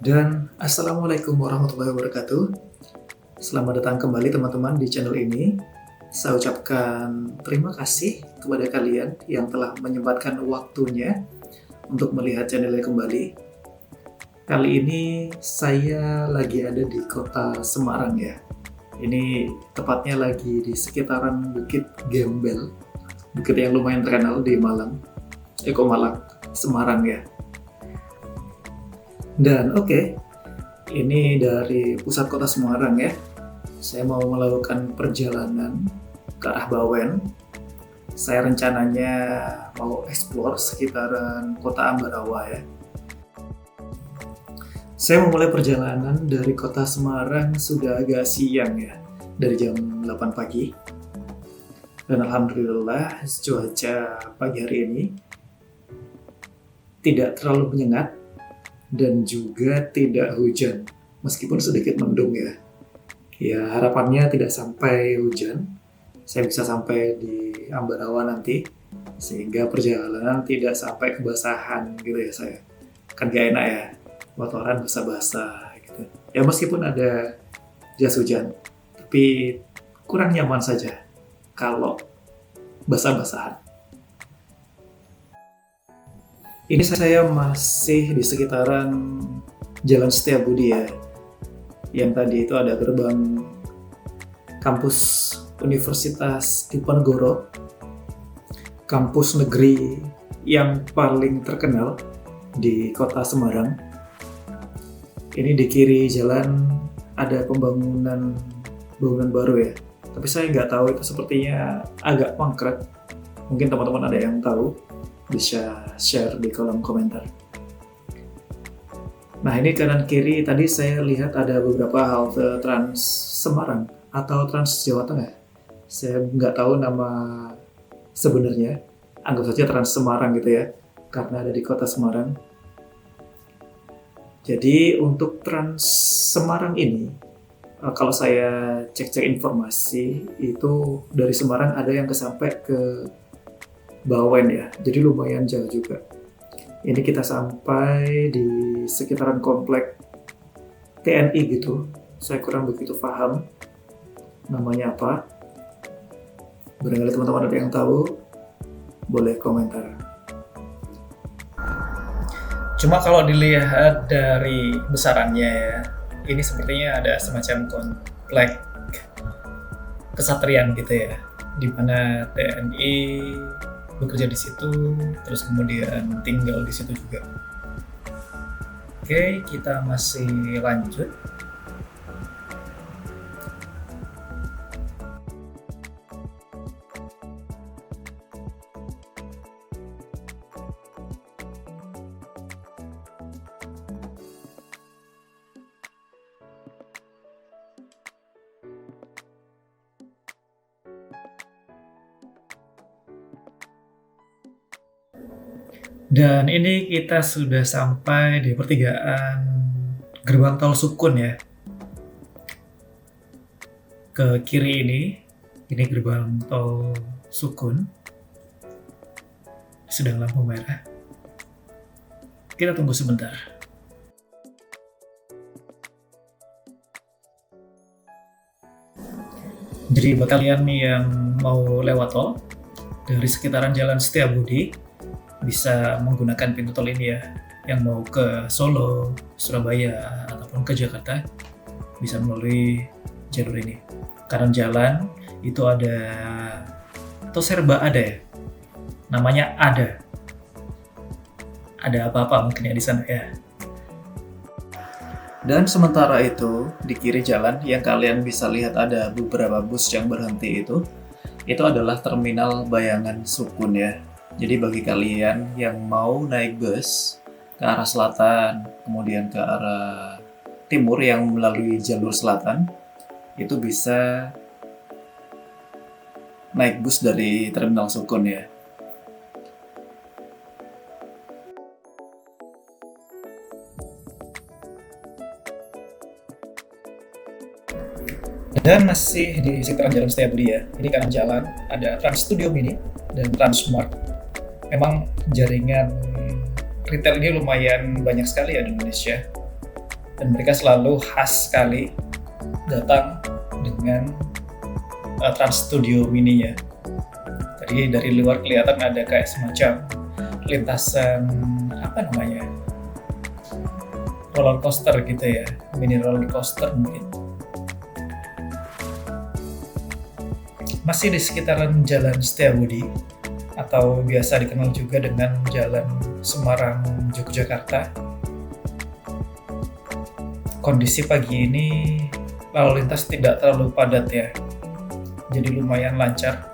Dan Assalamualaikum warahmatullahi wabarakatuh. Selamat datang kembali teman-teman di channel ini. Saya ucapkan terima kasih kepada kalian yang telah menyempatkan waktunya untuk melihat channel ini kembali. Kali ini saya lagi ada di kota Semarang ya. Ini tepatnya lagi di sekitaran Bukit Gembel. Bukit yang lumayan terkenal di Malang. Semarang ya. Dan ini dari pusat kota Semarang ya. Saya mau melakukan perjalanan ke arah Bawen. Saya rencananya mau explore sekitaran kota Ambarawa ya. Saya memulai perjalanan dari kota Semarang sudah agak siang ya, dari jam 8 pagi. Dan alhamdulillah cuaca pagi hari ini tidak terlalu menyengat dan juga tidak hujan, meskipun sedikit mendung ya. Ya harapannya tidak sampai hujan, saya bisa sampai di Ambarawa nanti, sehingga perjalanan tidak sampai kebasahan gitu ya saya. Kan gak enak ya, motoran basah-basah gitu. Ya meskipun ada jas hujan, tapi kurang nyaman saja kalau basah-basahan. Ini saya masih di sekitaran Jalan Setiabudi ya. Yang tadi itu ada gerbang kampus Universitas Diponegoro, kampus negeri yang paling terkenal di kota Semarang. Ini di kiri jalan ada bangunan baru ya. Tapi saya nggak tahu, itu sepertinya agak mangkrak. Mungkin teman-teman ada yang tahu, bisa share di kolom komentar. Nah ini kanan kiri tadi saya lihat ada beberapa halte Trans Semarang atau Trans Jawa Tengah. Saya nggak tahu nama sebenarnya, anggap saja Trans Semarang gitu ya, karena ada di kota Semarang. Jadi untuk Trans Semarang ini, kalau saya cek-cek informasi, itu dari Semarang ada yang sampai ke Bawen ya, jadi lumayan jauh juga. Ini kita sampai di sekitaran komplek TNI gitu. Saya kurang begitu paham namanya apa. Barangkali teman-teman ada yang tahu, boleh komentar. Cuma kalau dilihat dari besarannya ya, ini sepertinya ada semacam komplek kesatrian gitu ya, di mana TNI bekerja di situ, terus kemudian tinggal di situ juga. Oke, kita masih lanjut. Dan ini kita sudah sampai di pertigaan gerbang tol Sukun ya. Ke kiri ini gerbang tol Sukun. Sedang lampu merah. Kita tunggu sebentar. Jadi buat kalian yang mau lewat tol dari sekitaran Jalan Setiabudi, bisa menggunakan pintu tol ini ya. Yang mau ke Solo, Surabaya, ataupun ke Jakarta, bisa melalui jalur ini. Kanan jalan itu ada, atau serba ada ya, namanya ada apa-apa mungkin ya di sana ya. Dan sementara itu di kiri jalan yang kalian bisa lihat ada beberapa bus yang berhenti, itu adalah terminal Bayangan Sukun ya. Jadi bagi kalian yang mau naik bus ke arah selatan, kemudian ke arah timur yang melalui jalur selatan, itu bisa naik bus dari Terminal Sukun ya. Dan masih di sekitaran Jalan Setiabudi ya. Ini kanan jalan ada Trans Studio Mini dan Transmart. Memang jaringan retail ini lumayan banyak sekali ya di Indonesia. dan mereka selalu khas sekali datang dengan Trans Studio Mini-nya. Jadi dari luar kelihatan ada kayak semacam lintasan roller coaster gitu ya, mini roller coaster mungkin. Masih di sekitaran Jalan Setiabudi atau biasa dikenal juga dengan Jalan Semarang Yogyakarta. Kondisi pagi ini lalu lintas tidak terlalu padat ya, jadi lumayan lancar.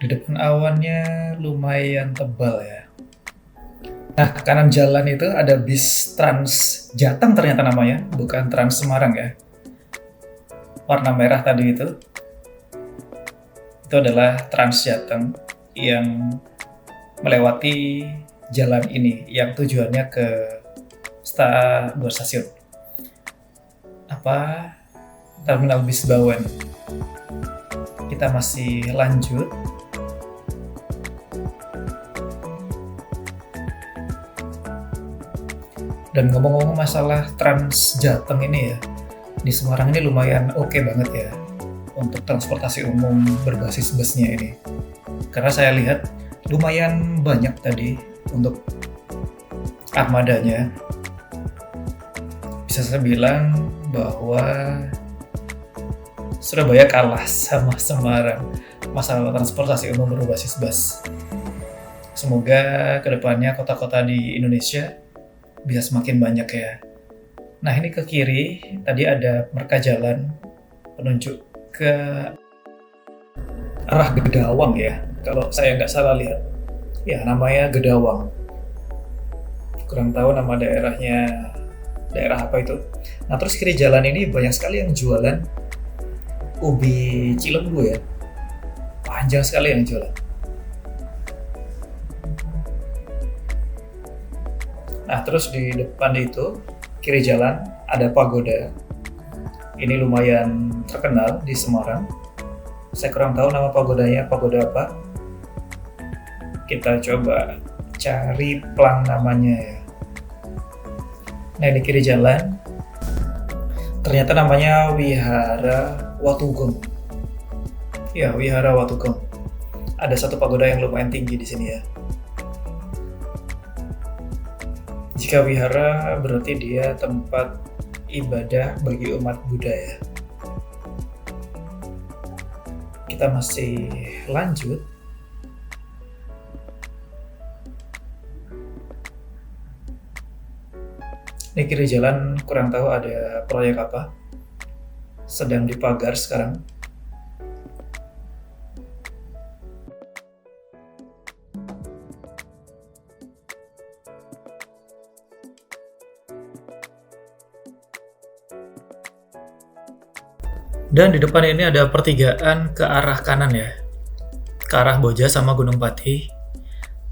Di depan awannya lumayan tebal ya. Nah, kanan jalan itu ada bis Trans Jateng ternyata namanya, bukan Trans Semarang ya. Warna merah tadi itu adalah Trans Jateng yang melewati jalan ini yang tujuannya ke dua stasiun. Terminal bis Bawen. Kita masih lanjut. Dan ngomong-ngomong masalah Trans Jateng ini ya, di Semarang ini lumayan oke banget ya untuk transportasi umum berbasis busnya ini. Karena saya lihat lumayan banyak tadi untuk armadanya. Bisa saya bilang bahwa Surabaya kalah sama Semarang masalah transportasi umum berbasis bus. Semoga kedepannya kota-kota di Indonesia bisa semakin banyak ya. Nah, ini ke kiri tadi ada marka jalan penunjuk ke arah Gedawang ya, kalau saya nggak salah lihat. Ya, namanya Gedawang. Kurang tahu nama daerahnya, daerah apa itu. Nah, terus kiri jalan ini banyak sekali yang jualan ubi Cilembu ya. Panjang sekali yang jualan. Nah, terus di depan itu, kiri jalan, ada pagoda. Ini lumayan terkenal di Semarang. Saya kurang tahu nama pagodanya, pagoda apa. Kita coba cari plang namanya ya. Nah, di kiri jalan, ternyata namanya Wihara Watugong. Ya, Wihara Watugong. Ada satu pagoda yang lumayan tinggi di sini ya. Jika wihara berarti dia tempat ibadah bagi umat Buddha ya. Kita masih lanjut. Di kiri jalan kurang tahu ada proyek apa. Sedang dipagar sekarang. Dan di depan ini ada pertigaan ke arah kanan ya, ke arah Boja sama Gunung Pati.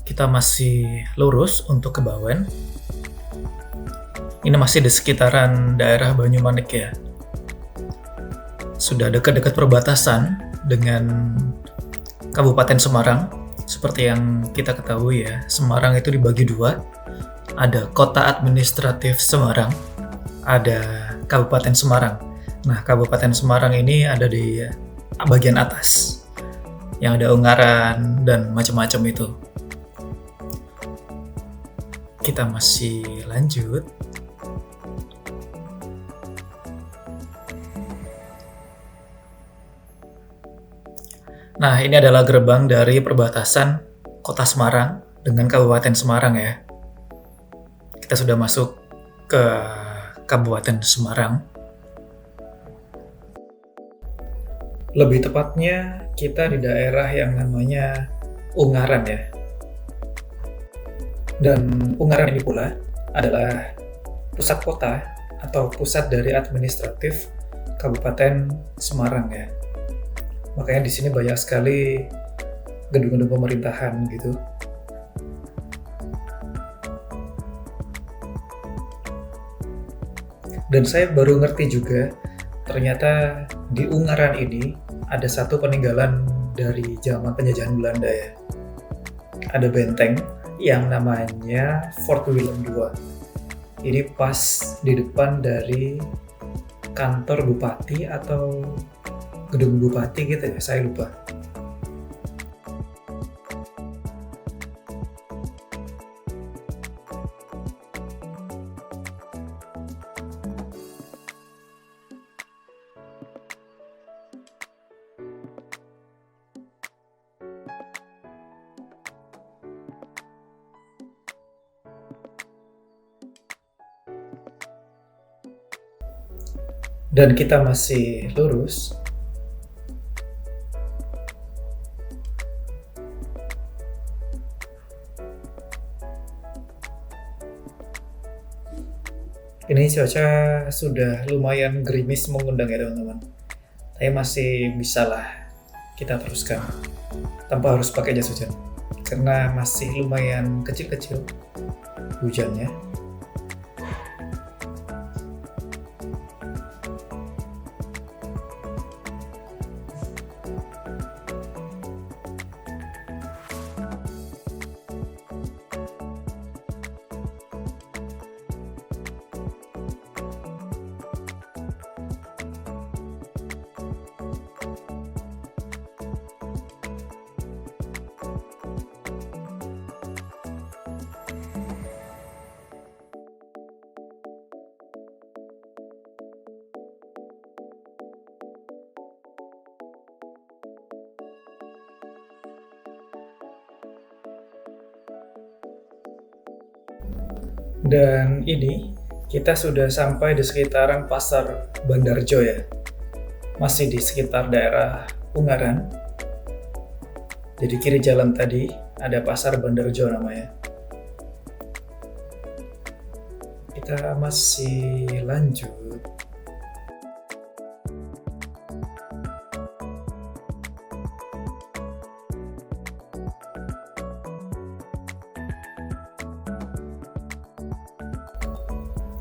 Kita masih lurus untuk ke Bawen. Ini masih di sekitaran daerah Banyumanik ya. Sudah dekat-dekat perbatasan dengan Kabupaten Semarang. Seperti yang kita ketahui ya, Semarang itu dibagi dua. Ada Kota Administratif Semarang, ada Kabupaten Semarang. Nah, Kabupaten Semarang ini ada di bagian atas, yang ada Ungaran dan macam-macam itu. Kita masih lanjut. Nah, ini adalah gerbang dari perbatasan Kota Semarang dengan Kabupaten Semarang ya. Kita sudah masuk ke Kabupaten Semarang. Lebih tepatnya kita di daerah yang namanya Ungaran ya. Dan Ungaran ini pula adalah pusat kota atau pusat dari administratif Kabupaten Semarang ya. Makanya di sini banyak sekali gedung-gedung pemerintahan gitu. Dan saya baru ngerti juga ternyata di Ungaran ini ada satu peninggalan dari zaman penjajahan Belanda ya. Ada benteng yang namanya Fort Willem II. Ini pas di depan dari kantor bupati atau gedung bupati gitu ya, saya lupa. Dan kita masih lurus. Ini cuaca sudah lumayan gerimis mengundang ya teman-teman. Tapi masih bisa lah kita teruskan tanpa harus pakai jas hujan. Karena masih lumayan kecil-kecil hujannya. Dan ini kita sudah sampai di sekitaran Pasar Bandarjo ya. Masih di sekitar daerah Ungaran. Jadi kiri jalan tadi ada Pasar Bandarjo namanya. Kita masih lanjut.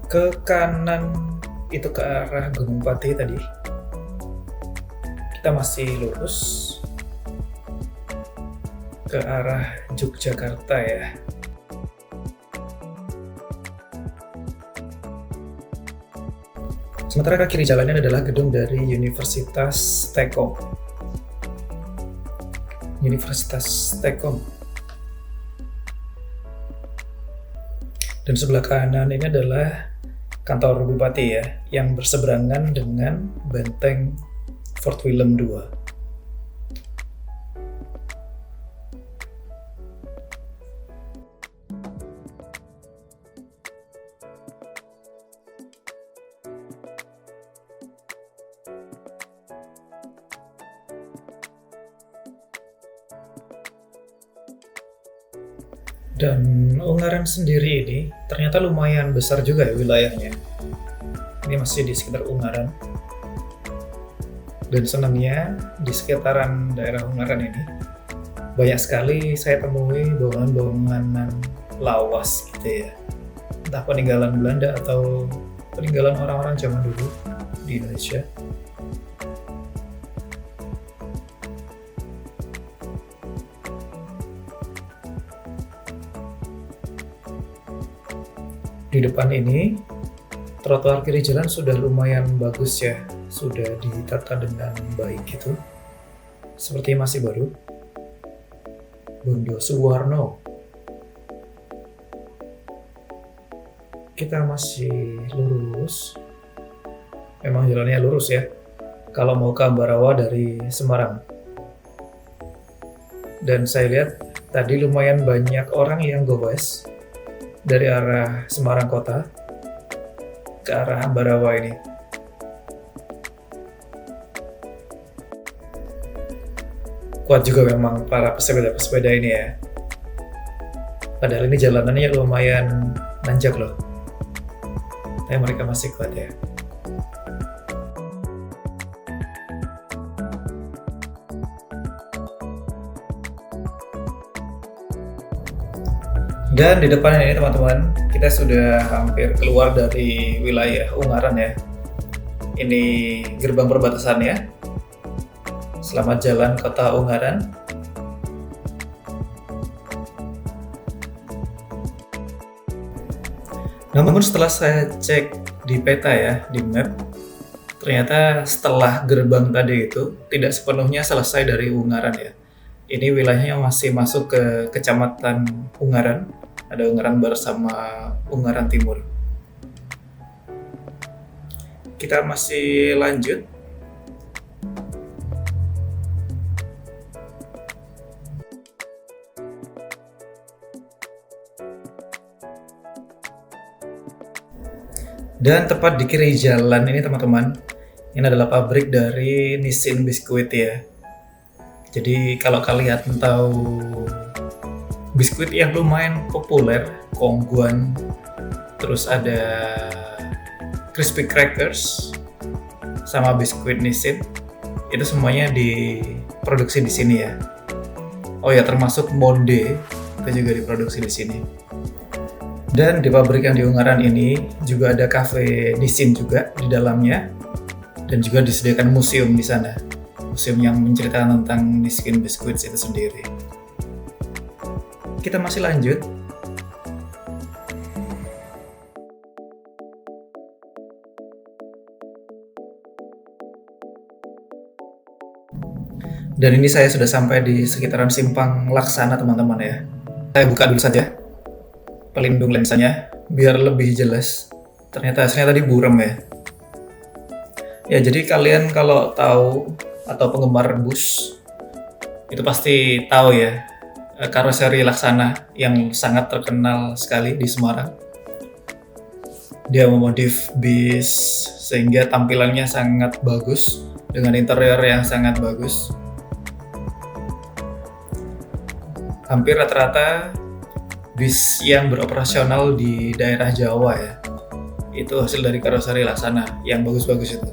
Ke kanan itu ke arah Gunung Pati tadi. Kita masih lurus ke arah Yogyakarta ya. Sementara ke kiri jalannya adalah gedung dari Universitas Telkom. Universitas Telkom. Dan sebelah kanan ini adalah kantor bupati ya, yang berseberangan dengan benteng Fort Willem II. Dan Ungaran sendiri ini ternyata lumayan besar juga ya wilayahnya. Ini masih di sekitar Ungaran. Dan senangnya di sekitaran daerah Ungaran ini banyak sekali saya temui bangunan-bangunan lawas gitu ya. Entah peninggalan Belanda atau peninggalan orang-orang zaman dulu di Indonesia. Di depan ini, trotoar kiri jalan sudah lumayan bagus ya, sudah ditata dengan baik gitu. Seperti masih baru. Bondo Suwarno. Kita masih lurus. Memang jalannya lurus ya, kalau mau ke Ambarawa dari Semarang. Dan saya lihat tadi lumayan banyak orang yang gowes dari arah Semarang kota ke arah Ambarawa ini. Kuat juga memang para pesepeda-pesepeda ini ya. Padahal ini jalanannya lumayan nanjak loh. Tapi mereka masih kuat ya. Dan di depan ini teman-teman, kita sudah hampir keluar dari wilayah Ungaran ya. Ini gerbang perbatasannya. Selamat jalan Kota Ungaran. Namun setelah saya cek di peta ya, di map, ternyata setelah gerbang tadi itu tidak sepenuhnya selesai dari Ungaran ya. Ini wilayahnya masih masuk ke Kecamatan Ungaran. Ada Ungaran Barat sama Ungaran Timur. Kita masih lanjut. Dan tepat di kiri jalan ini teman-teman, ini adalah pabrik dari Nissin Biskuit ya. Jadi kalau kalian tahu biskuit yang lumayan populer, Kongguan, terus ada Crispy Crackers, sama biskuit Nissin, itu semuanya diproduksi di sini ya. Oh ya, termasuk Monde itu juga diproduksi di sini. Dan di pabrik yang di Ungaran ini juga ada cafe Nissin juga di dalamnya, dan juga disediakan museum di sana. Museum yang menceritakan tentang Nissin Biscuits itu sendiri. Kita masih lanjut. Dan ini saya sudah sampai di sekitaran Simpang Laksana teman-teman ya. Saya buka dulu saja pelindung lensanya biar lebih jelas. Ternyata hasilnya tadi buram ya. Ya, jadi kalian kalau tahu atau penggemar bus itu pasti tahu ya, karoseri Laksana yang sangat terkenal sekali di Semarang. Dia memodif bis sehingga tampilannya sangat bagus dengan interior yang sangat bagus. Hampir rata-rata bis yang beroperasional di daerah Jawa ya, itu hasil dari karoseri Laksana yang bagus-bagus itu.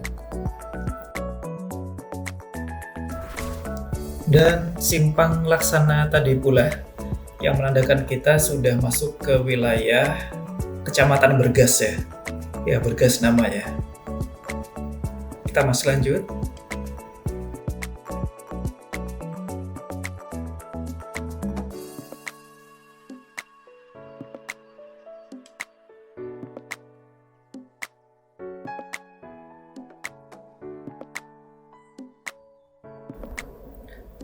Dan Simpang Laksana tadi pula yang menandakan kita sudah masuk ke wilayah Kecamatan Bergas ya. Ya, Bergas namanya. Kita masih lanjut.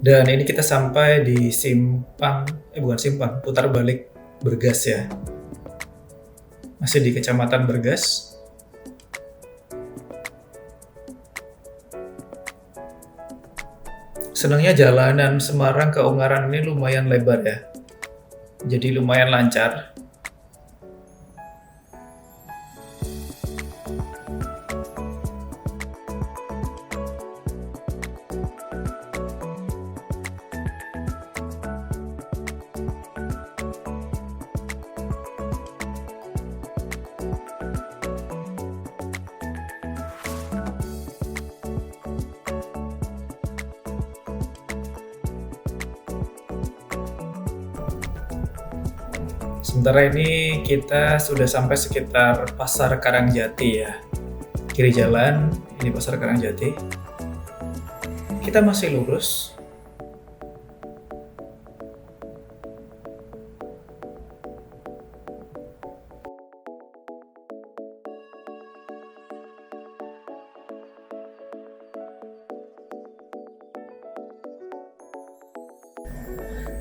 Dan ini kita sampai di putar balik Bergas ya. Masih di Kecamatan Bergas. Senangnya jalanan Semarang ke Ungaran ini lumayan lebar ya. Jadi lumayan lancar. Sementara ini kita sudah sampai sekitar Pasar Karangjati ya. Kiri jalan, ini Pasar Karangjati. Kita masih lurus.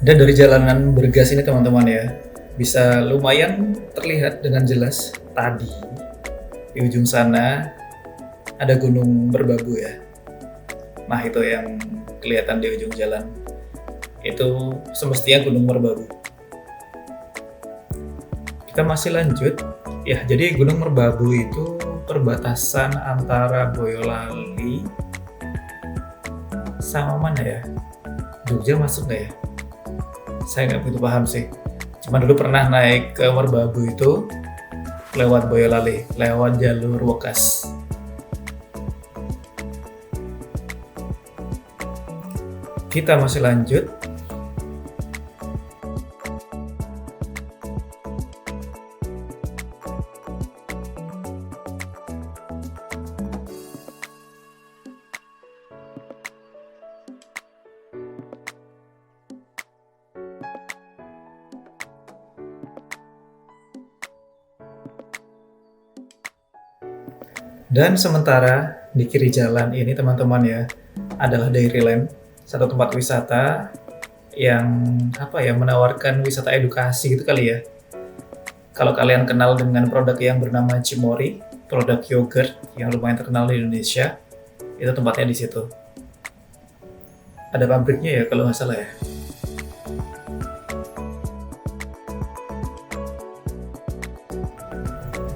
Dan dari jalanan Bergas ini teman-teman ya, bisa lumayan terlihat dengan jelas tadi di ujung sana ada Gunung Merbabu ya. Nah, itu yang kelihatan di ujung jalan itu semestinya Gunung Merbabu. Kita masih lanjut ya. Jadi Gunung Merbabu itu perbatasan antara Boyolali sama mana ya, Jogja masuk nggak ya? Saya nggak begitu paham sih. Cuma dulu pernah naik ke Merbabu itu lewat Boyolali, lewat jalur Wekas. Kita masih lanjut. Dan sementara di kiri jalan ini teman-teman ya, adalah Dairyland, satu tempat wisata yang menawarkan wisata edukasi gitu kali ya. Kalau kalian kenal dengan produk yang bernama Cimory, produk yogurt yang lumayan terkenal di Indonesia, itu tempatnya di situ. Ada pabriknya ya kalau nggak salah ya.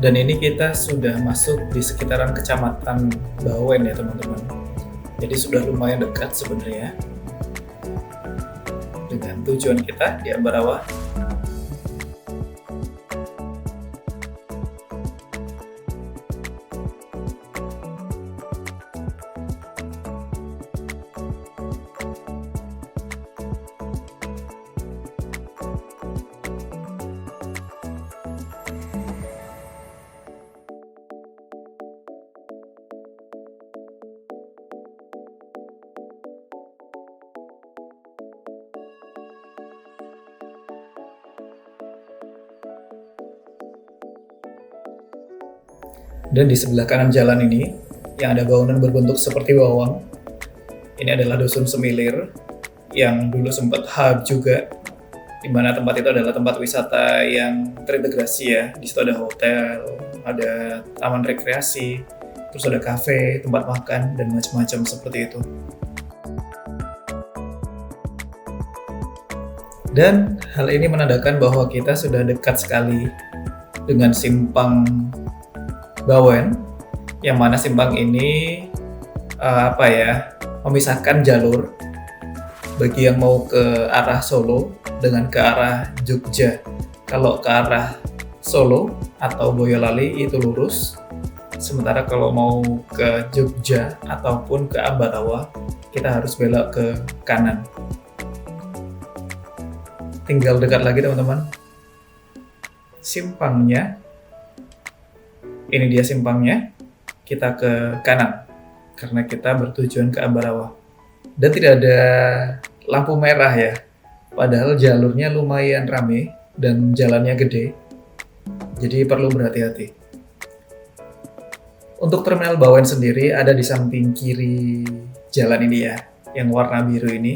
Dan ini kita sudah masuk di sekitaran Kecamatan Bawen ya teman-teman. Jadi sudah lumayan dekat sebenarnya dengan tujuan kita di Ambarawa. Dan di sebelah kanan jalan ini, yang ada bangunan berbentuk seperti bawang, ini adalah Dusun Semilir, yang dulu sempat hub juga, di mana tempat itu adalah tempat wisata yang terintegrasi ya. Di situ ada hotel, ada taman rekreasi, terus ada kafe, tempat makan, dan macam-macam seperti itu. Dan hal ini menandakan bahwa kita sudah dekat sekali dengan simpang Bawen, yang mana simpang ini memisahkan jalur bagi yang mau ke arah Solo dengan ke arah Jogja. Kalau ke arah Solo atau Boyolali itu lurus, sementara kalau mau ke Jogja ataupun ke Ambarawa kita harus belok ke kanan. Tinggal dekat lagi teman-teman. Simpangnya, ini dia simpangnya, kita ke kanan karena kita bertujuan ke Ambarawa. Dan tidak ada lampu merah ya, padahal jalurnya lumayan rame dan jalannya gede, jadi perlu berhati-hati. Untuk Terminal Bawen sendiri ada di samping kiri jalan ini ya, yang warna biru ini.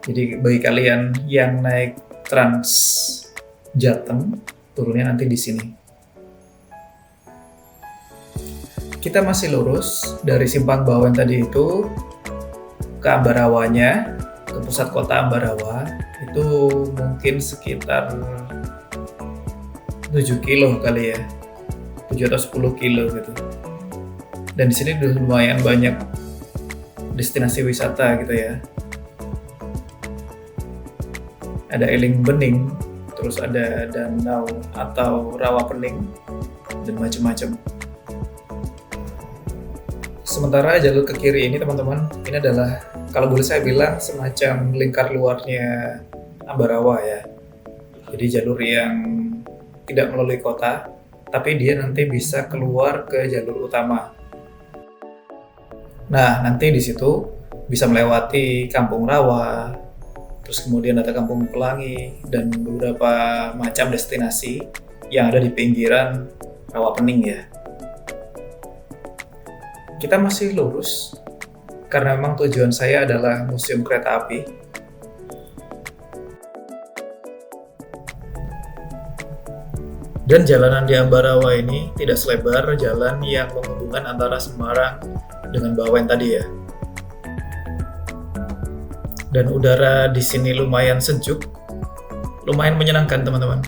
Jadi bagi kalian yang naik Trans Jateng, turunnya nanti di sini. Kita masih lurus dari simpang Bawen tadi itu ke Ambarawanya, ke pusat kota Ambarawa. Itu mungkin sekitar 7 kilo kali ya, 7 atau 10 kilo gitu. Dan di sini udah lumayan banyak destinasi wisata gitu ya. Ada Eling Bening, terus ada danau atau rawa pening, dan macam-macam. Sementara jalur ke kiri ini teman-teman, ini adalah kalau boleh saya bilang semacam lingkar luarnya Ambarawa ya. Jadi jalur yang tidak melalui kota, tapi dia nanti bisa keluar ke jalur utama. Nah, nanti di situ bisa melewati Kampung Rawa, terus kemudian ada Kampung Pelangi, dan beberapa macam destinasi yang ada di pinggiran Rawa Pening ya. Kita masih lurus, karena memang tujuan saya adalah Museum Kereta Api. Dan jalanan di Ambarawa ini tidak selebar jalan yang menghubungkan antara Semarang dengan Bawen tadi ya. Dan udara di sini lumayan sejuk, lumayan menyenangkan teman-teman.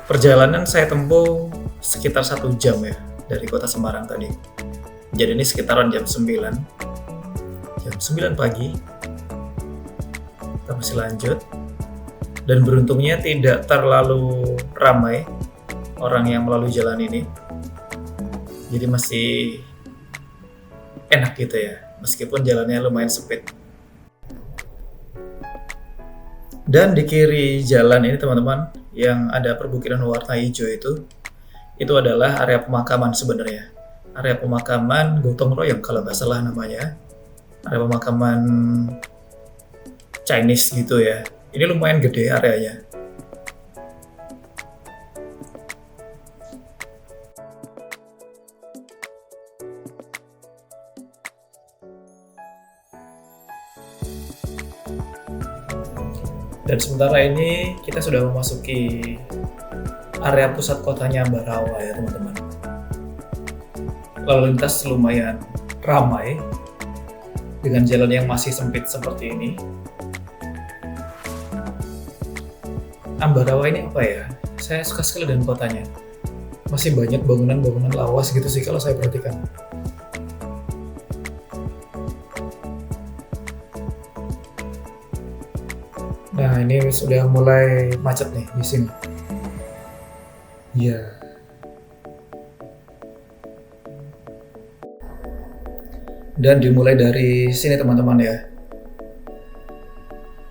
Perjalanan saya tempuh sekitar 1 jam ya dari kota Semarang tadi. Jadi ini sekitaran jam 9 pagi. Kita masih lanjut. Dan beruntungnya tidak terlalu ramai orang yang melalui jalan ini. Jadi masih enak gitu ya, meskipun jalannya lumayan sempit. Dan di kiri jalan ini teman-teman, yang ada perbukitan warna hijau itu adalah area pemakaman sebenarnya. Area pemakaman gotong royong kalau nggak salah namanya. Area pemakaman Chinese gitu ya. Ini lumayan gede areanya. Dan sementara ini kita sudah memasuki area pusat kotanya Ambarawa ya teman-teman. Lalu lintas lumayan ramai dengan jalan yang masih sempit seperti ini. Ambarawa ini apa ya? Saya suka sekali dengan kotanya. Masih banyak bangunan-bangunan lawas gitu sih kalau saya perhatikan. Nah, ini sudah mulai macet nih di sini. Ya. Dan dimulai dari sini teman-teman ya.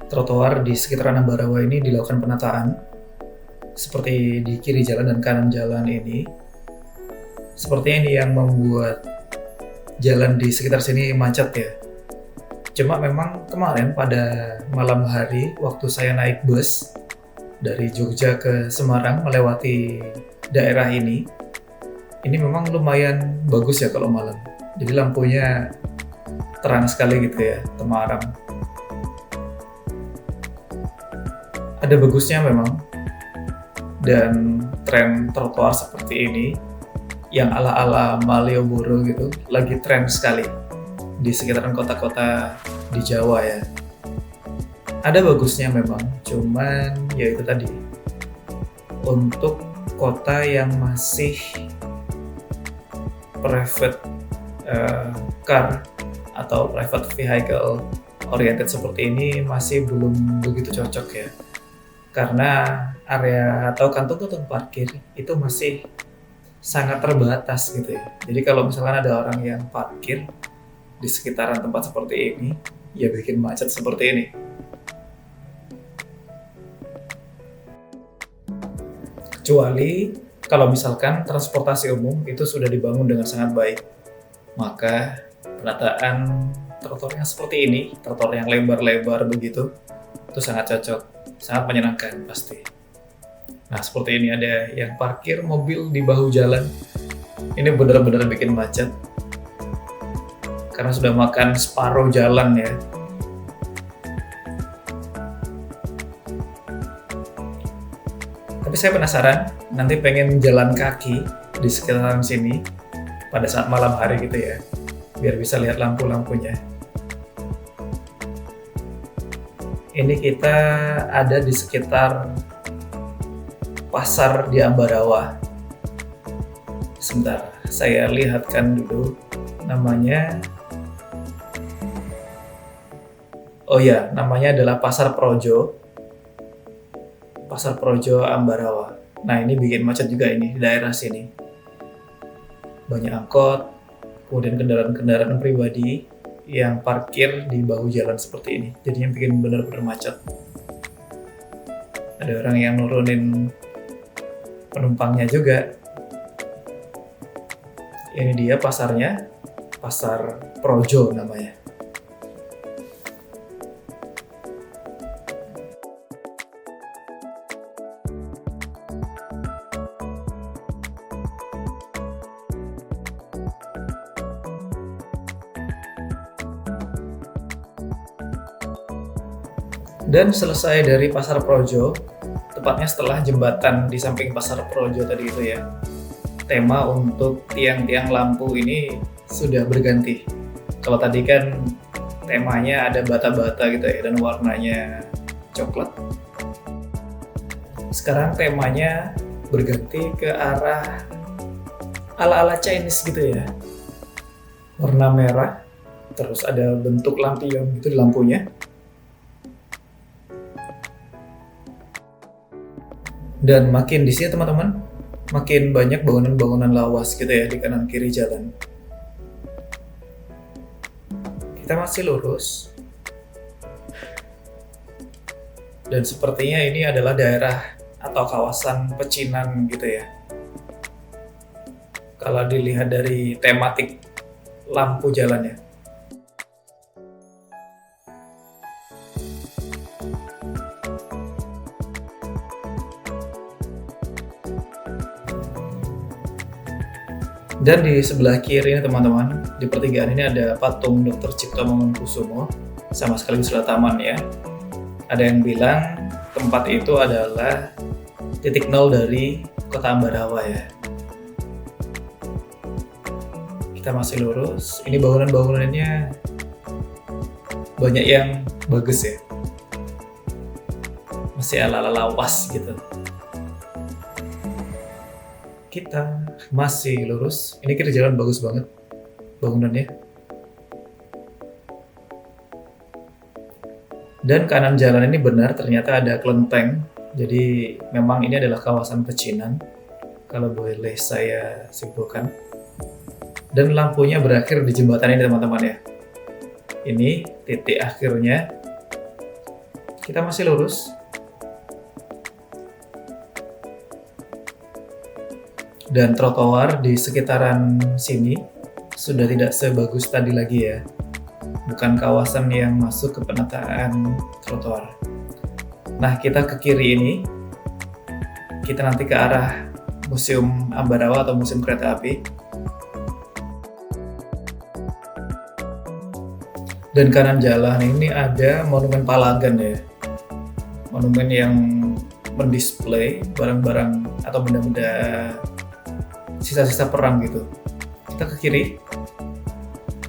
Trotoar di sekitaran Ambarawa ini dilakukan penataan. Seperti di kiri jalan dan kanan jalan ini. Sepertinya ini yang membuat jalan di sekitar sini macet ya. Cuma memang kemarin pada malam hari waktu saya naik bus dari Jogja ke Semarang melewati daerah ini memang lumayan bagus ya kalau malam. Jadi lampunya terang sekali gitu ya, temaram. Ada bagusnya memang. Dan tren trotoar seperti ini yang ala-ala Malioboro gitu lagi tren sekali di sekitaran kota-kota di Jawa ya. Ada bagusnya memang, cuman ya itu tadi, untuk kota yang masih private car atau private vehicle oriented seperti ini masih belum begitu cocok ya, karena area atau kantung-kantung parkir itu masih sangat terbatas gitu ya. Jadi kalau misalkan ada orang yang parkir di sekitaran tempat seperti ini, ya bikin macet seperti ini. Kecuali kalau misalkan transportasi umum itu sudah dibangun dengan sangat baik, maka penataan trotoarnya seperti ini, trotoar yang lebar-lebar begitu, itu sangat cocok, sangat menyenangkan pasti. Nah seperti ini ada yang parkir mobil di bahu jalan, ini benar-benar bikin macet karena sudah makan separuh jalan ya. Tapi saya penasaran, nanti pengen jalan kaki di sekitaran sini pada saat malam hari gitu ya, biar bisa lihat lampu-lampunya. Ini kita ada di sekitar pasar di Ambarawa. Sebentar, saya lihatkan dulu namanya. Oh ya, namanya adalah Pasar Projo. Pasar Projo Ambarawa. Nah, ini bikin macet juga ini di daerah sini. Banyak angkot, kemudian kendaraan-kendaraan pribadi yang parkir di bahu jalan seperti ini. Jadinya bikin benar-benar macet. Ada orang yang nurunin penumpangnya juga. Ini dia pasarnya, Pasar Projo namanya. Dan selesai dari Pasar Projo, tepatnya setelah jembatan di samping Pasar Projo tadi itu ya, tema untuk tiang-tiang lampu ini sudah berganti. Kalau tadi kan temanya ada bata-bata gitu ya, dan warnanya coklat. Sekarang temanya berganti ke arah ala-ala Chinese gitu ya. Warna merah, terus ada bentuk lampion gitu di lampunya. Dan makin di sini teman-teman, makin banyak bangunan-bangunan lawas gitu ya di kanan kiri jalan. Kita masih lurus. Dan sepertinya ini adalah daerah atau kawasan pecinan gitu ya. Kalau dilihat dari tematik lampu jalannya. Dan di sebelah kiri ini teman-teman, di pertigaan ini ada patung Dr. Cipto Mangunkusumo, sama sekali sudah taman ya. Ada yang bilang tempat itu adalah titik nol dari kota Ambarawa ya. Kita masih lurus. Ini bangunan-bangunannya banyak yang bagus ya. Masih ala-ala lawas gitu. Kita masih lurus. Ini kiri jalan bagus banget bangunannya. Dan kanan jalan ini benar ternyata ada kelenteng. Jadi memang ini adalah kawasan pecinan, kalau boleh saya simpulkan. Dan lampunya berakhir di jembatan ini teman-teman ya. Ini titik akhirnya. Kita masih lurus. Dan trotoar di sekitaran sini sudah tidak sebagus tadi lagi ya. Bukan kawasan yang masuk ke penataan trotoar. Nah, kita ke kiri ini. Kita nanti ke arah Museum Ambarawa atau Museum Kereta Api. Dan kanan jalan ini ada Monumen Palagan ya. Monumen yang mendisplay barang-barang atau benda-benda sisa-sisa perang gitu. Kita ke kiri,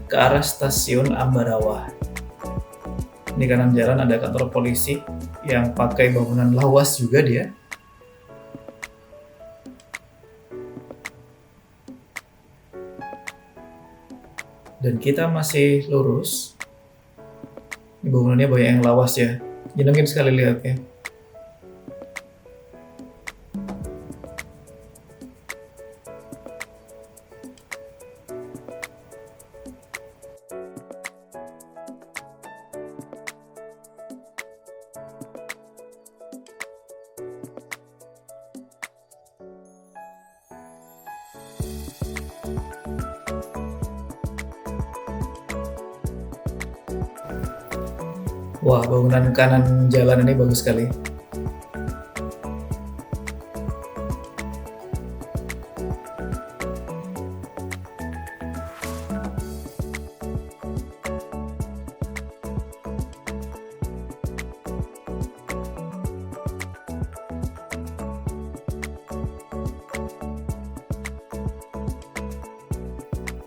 ke arah Stasiun Ambarawa. Di kanan jalan ada kantor polisi yang pakai bangunan lawas juga dia. Dan kita masih lurus. Ini bangunannya banyak yang lawas ya. Nyenengin sekali lihat ya. Wah, bangunan kanan jalan ini bagus sekali.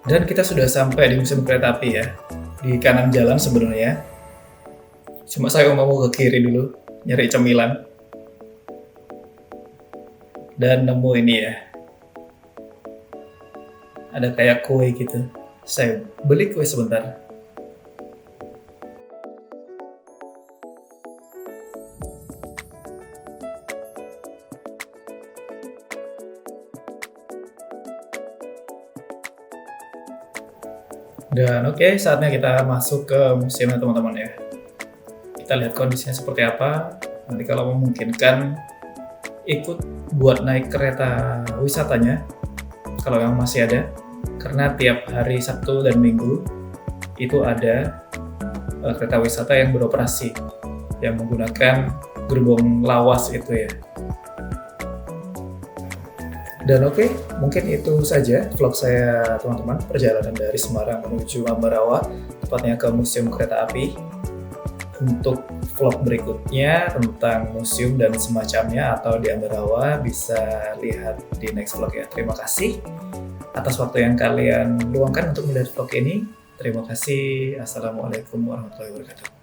Dan kita sudah sampai di Museum Kereta Api ya. Di kanan jalan sebenarnya. Cuma saya mau ke kiri dulu, nyari cemilan. Dan nemu ini ya. Ada kayak kue gitu. Saya beli kue sebentar. Dan oke, saatnya kita masuk ke museumnya teman-teman ya. Kita lihat kondisinya seperti apa. Nanti kalau memungkinkan ikut buat naik kereta wisatanya kalau yang masih ada, karena tiap hari Sabtu dan Minggu itu ada kereta wisata yang beroperasi yang menggunakan gerbong lawas itu ya. Dan oke, mungkin itu saja vlog saya teman-teman, perjalanan dari Semarang menuju Ambarawa, tepatnya ke Museum Kereta Api. Untuk vlog berikutnya tentang museum dan semacamnya atau di Ambarawa bisa lihat di next vlog ya. Terima kasih atas waktu yang kalian luangkan untuk melihat vlog ini. Terima kasih. Assalamualaikum warahmatullahi wabarakatuh.